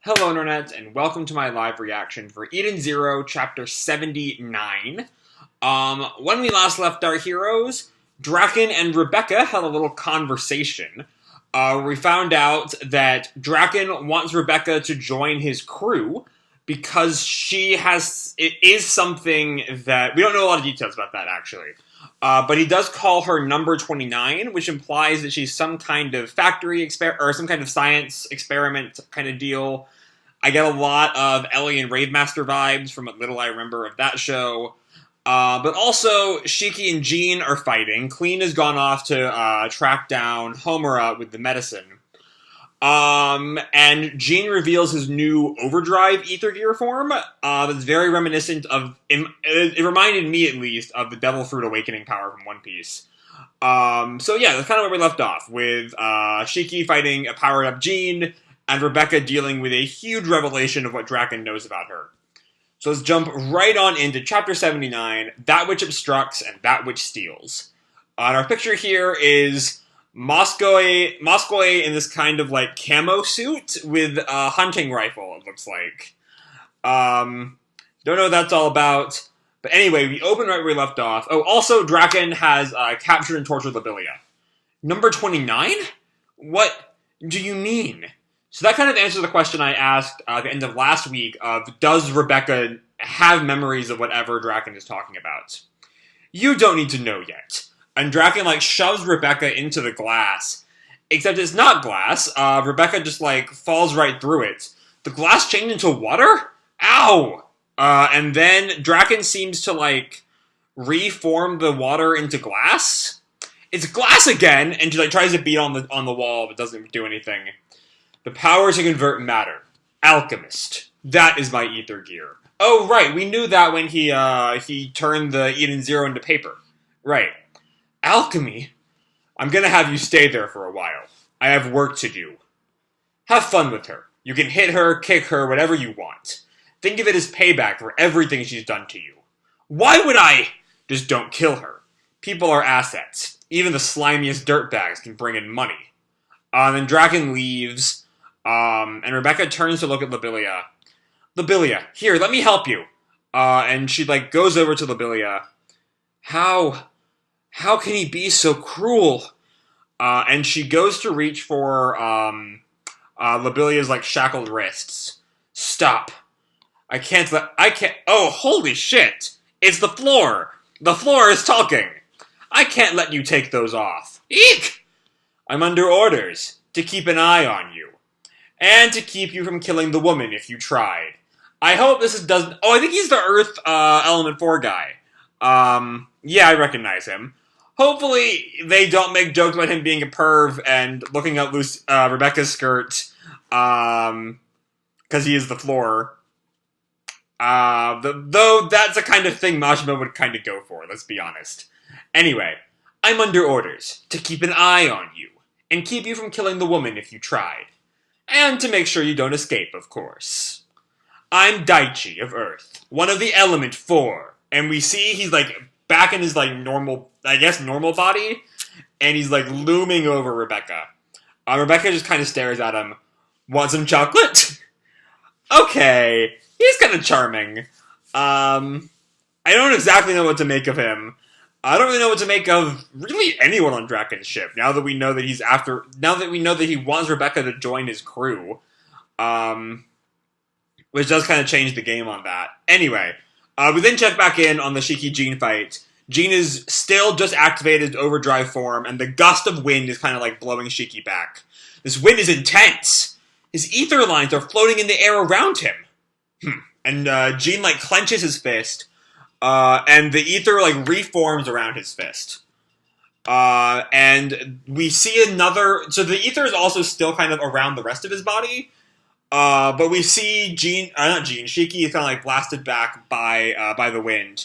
Hello, Internet, and welcome to my live reaction for Eden Zero, Chapter 79. When we last left our heroes, Drakken and Rebecca had a little conversation. We found out that Drakken wants Rebecca to join his crew because it is something that, we don't know a lot of details about that, actually. But he does call her number 29, which implies that she's some kind of factory or some kind of science experiment kind of deal. I get a lot of Ellie and Ravemaster vibes from what little I remember of that show. But also, Shiki and Jinn are fighting. Clean has gone off to track down Homura with the medicine. And Jinn reveals his new Overdrive ether gear form. That's very reminiscent of, it reminded me at least, of the Devil Fruit Awakening power from One Piece. So yeah, that's kind of where we left off, with Shiki fighting a powered up Jinn, and Rebecca dealing with a huge revelation of what Drakken knows about her. So let's jump right on into Chapter 79, That Which Obstructs and That Which Steals. And our picture here is Moskoe in this kind of like camo suit with a hunting rifle, it looks like. Don't know what that's all about. But anyway, we open right where we left off. Oh, also Drakken has captured and tortured Lobelia. Number 29? What do you mean? So that kind of answers the question I asked at the end of last week of, does Rebecca have memories of whatever Drakken is talking about? You don't need to know yet. And Drakken, shoves Rebecca into the glass. Except it's not glass. Rebecca just, falls right through it. The glass changed into water? Ow! And then Drakken seems to, reform the water into glass? It's glass again! And she, tries to beat on the wall, but doesn't do anything. The power to convert matter. Alchemist. That is my ether gear. Oh, right, we knew that when he turned the Eden Zero into paper. Right. Alchemy? I'm gonna have you stay there for a while. I have work to do. Have fun with her. You can hit her, kick her, whatever you want. Think of it as payback for everything she's done to you. Why would I? Just don't kill her. People are assets. Even the slimiest dirtbags can bring in money. Then Drakken leaves, and Rebecca turns to look at Lobelia. Lobelia, here, let me help you. And she, goes over to Lobelia. How can he be so cruel? And she goes to reach for, Lobelia's, shackled wrists. Stop. I can't, oh, holy shit! It's the floor! The floor is talking! I can't let you take those off. Eek! I'm under orders to keep an eye on you. And to keep you from killing the woman if you tried. I hope this doesn't... Oh, I think he's the Earth Element 4 guy. Yeah, I recognize him. Hopefully they don't make jokes about him being a perv and looking at Rebecca's skirt. Because he is the floor. Though that's the kind of thing Majima would kind of go for, let's be honest. Anyway, I'm under orders to keep an eye on you. And keep you from killing the woman if you tried. And to make sure you don't escape, of course. I'm Daichi of Earth, one of the Element 4. And we see he's, back in his, normal body. And he's, looming over Rebecca. Rebecca just kind of stares at him. Want some chocolate? Okay, he's kind of charming. I don't exactly know what to make of him. I don't really know what to make of really anyone on Drakken's ship, now that we know that he wants Rebecca to join his crew. Which does kind of change the game on that. Anyway, we then check back in on the Shiki-Jinn fight. Jinn is still just activated Overdrive form, and the gust of wind is kind of blowing Shiki back. This wind is intense! His ether lines are floating in the air around him. And Jinn clenches his fist. And the ether, reforms around his fist. And we see another... So the ether is also still kind of around the rest of his body. But we see Shiki is kind of, blasted back by the wind.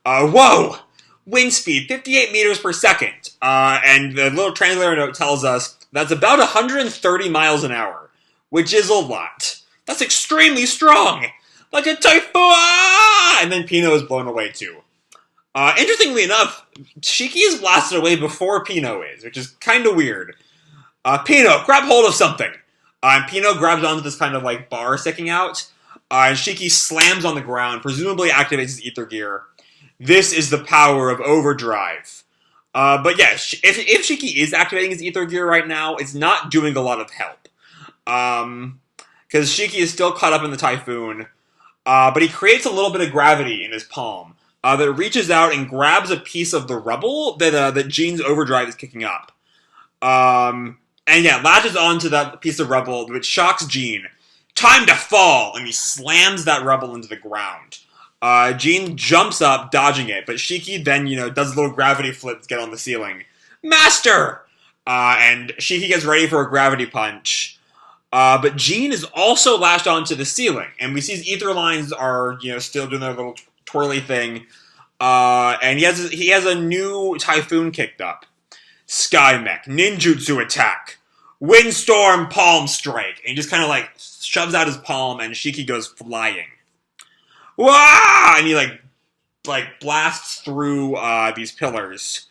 Whoa! Wind speed, 58 meters per second. And the little translator note tells us that's about 130 miles an hour. Which is a lot. That's extremely strong! Like a typhoon! And then Pino is blown away too. Interestingly enough, Shiki is blasted away before Pino is, which is kind of weird. Pino, grab hold of something! And Pino grabs onto this kind of like bar sticking out, and Shiki slams on the ground, presumably activates his ether gear. This is the power of Overdrive. But yeah, if Shiki is activating his ether gear right now, it's not doing a lot of help. Because Shiki is still caught up in the typhoon, but he creates a little bit of gravity in his palm that reaches out and grabs a piece of the rubble that Jinn's Overdrive is kicking up. And yeah, latches onto that piece of rubble, which shocks Jinn. Time to fall! And he slams that rubble into the ground. Jinn jumps up, dodging it, but Shiki then, does a little gravity flip to get on the ceiling. Master! And Shiki gets ready for a gravity punch. But Jinn is also lashed onto the ceiling, and we see his ether lines are, still doing their little twirly thing. And he has a new typhoon kicked up. Sky Mech, ninjutsu attack. Windstorm palm strike. And he just kind of like shoves out his palm and Shiki goes flying. Wah! And he like blasts through these pillars.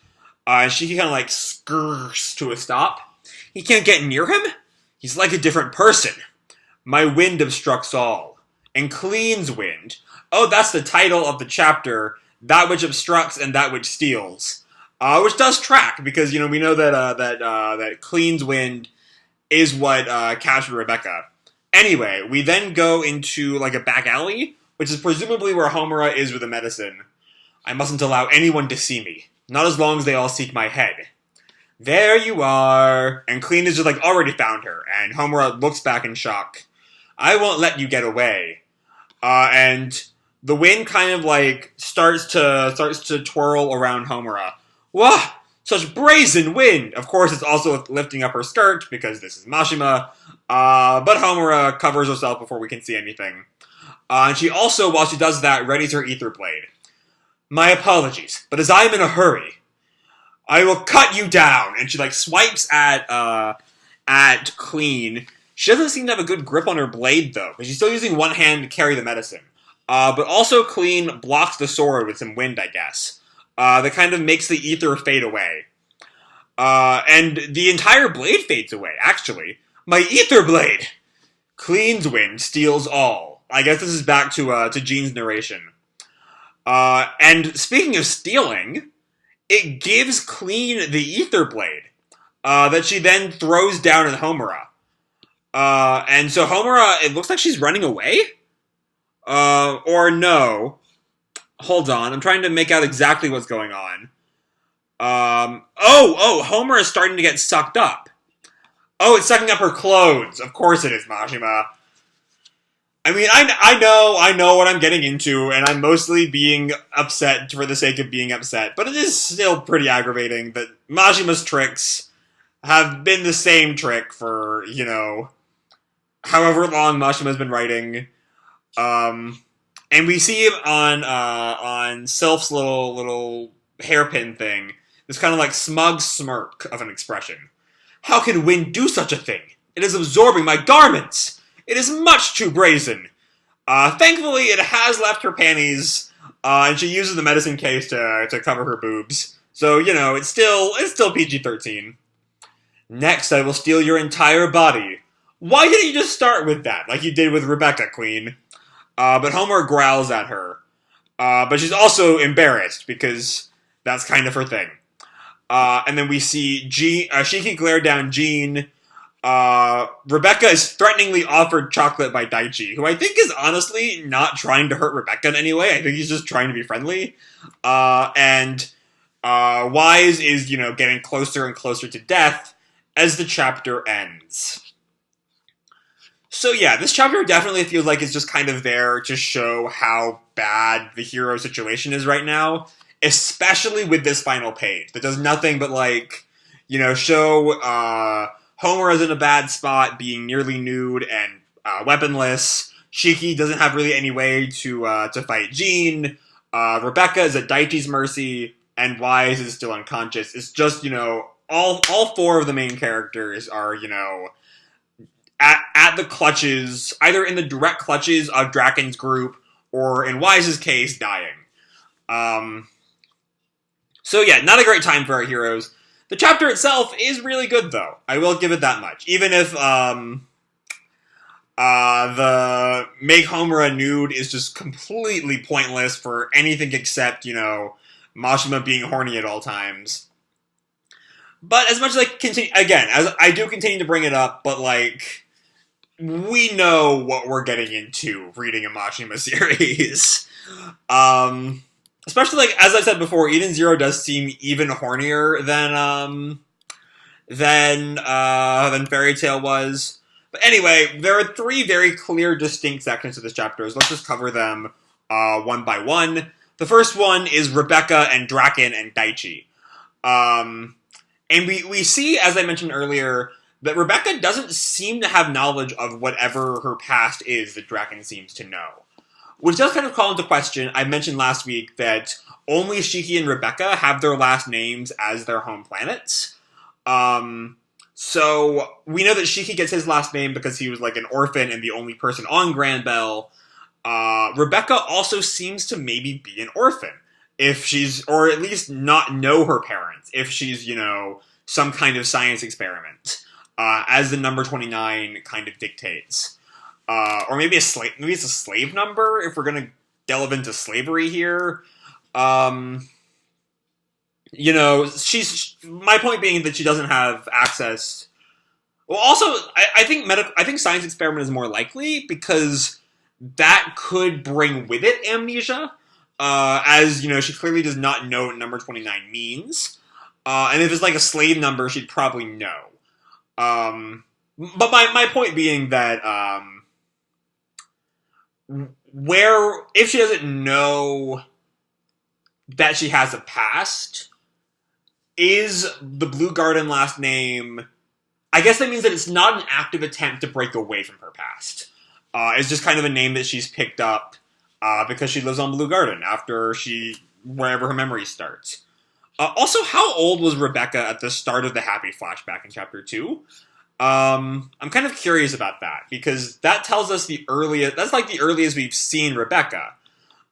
And Shiki kind of like skirts to a stop. He can't get near him? He's like a different person. My wind obstructs all. And cleans wind. Oh, that's the title of the chapter. That which obstructs and that which steals. Which does track, because, we know that cleans wind is what captured Rebecca. Anyway, we then go into, like, a back alley, which is presumably where Homura is with the medicine. I mustn't allow anyone to see me. Not as long as they all seek my head. There you are. And Clean has just, like, already found her, and Homura looks back in shock. I won't let you get away. And the wind kind of, like, starts to twirl around Homura. Wah! Such brazen wind! Of course, it's also lifting up her skirt, because this is Mashima. But Homura covers herself before we can see anything. And she also, while she does that, readies her ether blade. My apologies, but as I am in a hurry, I will cut you down! And she, like, swipes at Clean. She doesn't seem to have a good grip on her blade, though, because she's still using one hand to carry the medicine. But also Clean blocks the sword with some wind, I guess. That kind of makes the ether fade away. And the entire blade fades away, actually. My ether blade! Clean's wind steals all. I guess this is back to Jinn's narration. And speaking of stealing, it gives Clean the ether blade, that she then throws down at Homura. And so Homura, it looks like she's running away? Or no. Hold on, I'm trying to make out exactly what's going on. Homura is starting to get sucked up. Oh, it's sucking up her clothes. Of course it is, Mashima. I mean, I know what I'm getting into, and I'm mostly being upset for the sake of being upset, but it is still pretty aggravating that Mashima's tricks have been the same trick for, however long Mashima's been writing. And we see him on Sylph's little hairpin thing, this kind of like smug smirk of an expression. How can wind do such a thing? It is absorbing my garments! It is much too brazen! Thankfully, it has left her panties, and she uses the medicine case to cover her boobs. So, it's still PG-13. Next, I will steal your entire body. Why didn't you just start with that, like you did with Rebecca, Queen? But Homura growls at her. But she's also embarrassed, because that's kind of her thing. And then we see Shiki glare down Jinn. Rebecca is threateningly offered chocolate by Daichi, who I think is honestly not trying to hurt Rebecca in any way. I think he's just trying to be friendly. And Wise is, getting closer and closer to death as the chapter ends. So yeah, this chapter definitely feels like it's just kind of there to show how bad the hero situation is right now, especially with this final page that does nothing but show Homura's in a bad spot, being nearly nude and weaponless. Shiki doesn't have really any way to fight Jinn. Rebecca is at Daichi's mercy, and Wise is still unconscious. It's just all four of the main characters are at the clutches, either in the direct clutches of Drakken's group, or in Wise's case, dying. So yeah, not a great time for our heroes. The chapter itself is really good, though. I will give it that much. Even if The make Homura nude is just completely pointless for anything except, Mashima being horny at all times. But as much as I continue, again, as I do continue to bring it up, but we know what we're getting into reading a Mashima series. Especially as I said before, Eden Zero does seem even hornier than Fairy Tail was. But anyway, there are 3 very clear, distinct sections to this chapter. So let's just cover them one by one. The first one is Rebecca and Drakken and Daichi. And we see, as I mentioned earlier, that Rebecca doesn't seem to have knowledge of whatever her past is that Drakken seems to know. Which does kind of call into question, I mentioned last week that only Shiki and Rebecca have their last names as their home planets. So we know that Shiki gets his last name because he was an orphan and the only person on Grand Bell. Rebecca also seems to maybe be an orphan. Or at least not know her parents, if she's, some kind of science experiment, as the number 29 kind of dictates. Or maybe it's a slave number, if we're gonna delve into slavery here. My point being that she doesn't have access. Well, also, I think science experiment is more likely, because that could bring with it amnesia. As, she clearly does not know what number 29 means. And if it's a slave number, she'd probably know. But my point being that, if she doesn't know that she has a past, is the Blue Garden last name, I guess that means that it's not an active attempt to break away from her past. It's just kind of a name that she's picked up, because she lives on Blue Garden wherever her memory starts. Also, how old was Rebecca at the start of the Happy flashback in Chapter 2? I'm kind of curious about that, because that tells us that's the earliest we've seen Rebecca.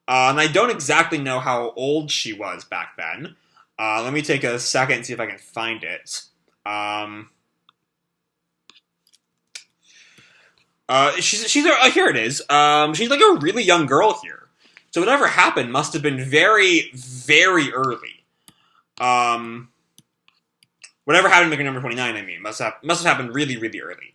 And I don't exactly know how old she was back then. Let me take a second and see if I can find it. Here it is. She's a really young girl here. So whatever happened must have been very, very early. Whatever happened to number 29, I mean, must have happened really, really early.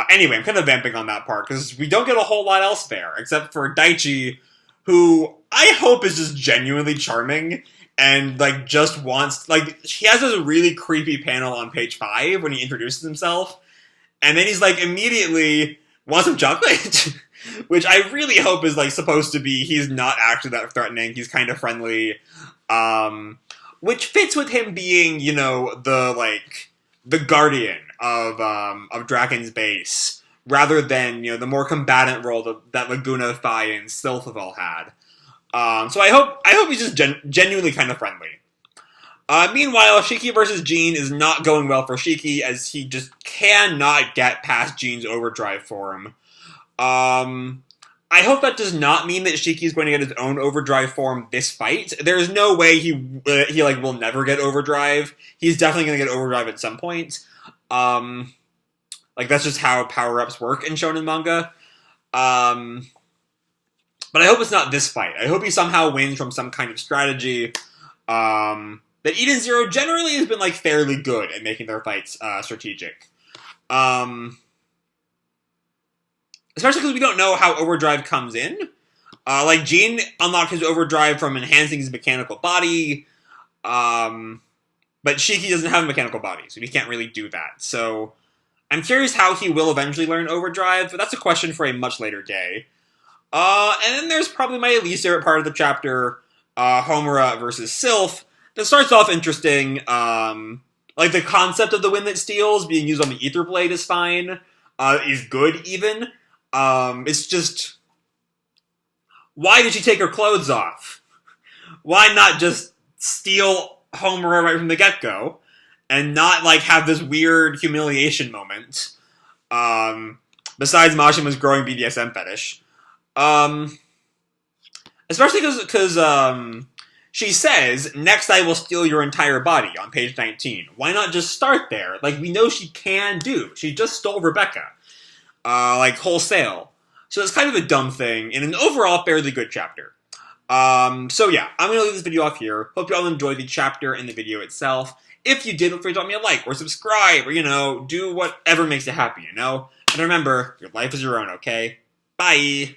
Anyway, I'm kind of vamping on that part, because we don't get a whole lot else there, except for Daichi, who I hope is just genuinely charming, and, just wants, he has this really creepy panel on page 5 when he introduces himself, and then he's, immediately, want some chocolate? Which I really hope is, supposed to be, he's not actually that threatening, he's kind of friendly, which fits with him being, the guardian of Drakken's base, rather than, the more combatant role that Laguna, Phi, and Sylph have all had. So I hope he's just genuinely kind of friendly. Meanwhile, Shiki versus Jinn is not going well for Shiki, as he just cannot get past Jinn's overdrive form. I hope that does not mean that Shiki is going to get his own overdrive form this fight. There's no way he will never get overdrive. He's definitely going to get overdrive at some point. That's just how power-ups work in shonen manga. But I hope it's not this fight. I hope he somehow wins from some kind of strategy. That Eden Zero generally has been fairly good at making their fights strategic. Especially because we don't know how overdrive comes in. Jinn unlocked his overdrive from enhancing his mechanical body. But Shiki doesn't have a mechanical body, so he can't really do that. So I'm curious how he will eventually learn overdrive, but that's a question for a much later day. And then there's probably my least favorite part of the chapter, Homura versus Sylph. That starts off interesting. The concept of the wind that steals being used on the Ether Blade is fine. Is good, even. It's just, why did she take her clothes off? Why not just steal Homura right from the get-go, and not, have this weird humiliation moment, besides Mashima's growing BDSM fetish. Especially because she says, next I will steal your entire body, on page 19. Why not just start there? We know she can do. She just stole Rebecca. like wholesale. So it's kind of a dumb thing, and an overall fairly good chapter. So yeah, I'm going to leave this video off here. Hope you all enjoyed the chapter and the video itself. If you did, feel free to drop me a like or subscribe or, do whatever makes you happy, And remember, your life is your own, okay? Bye!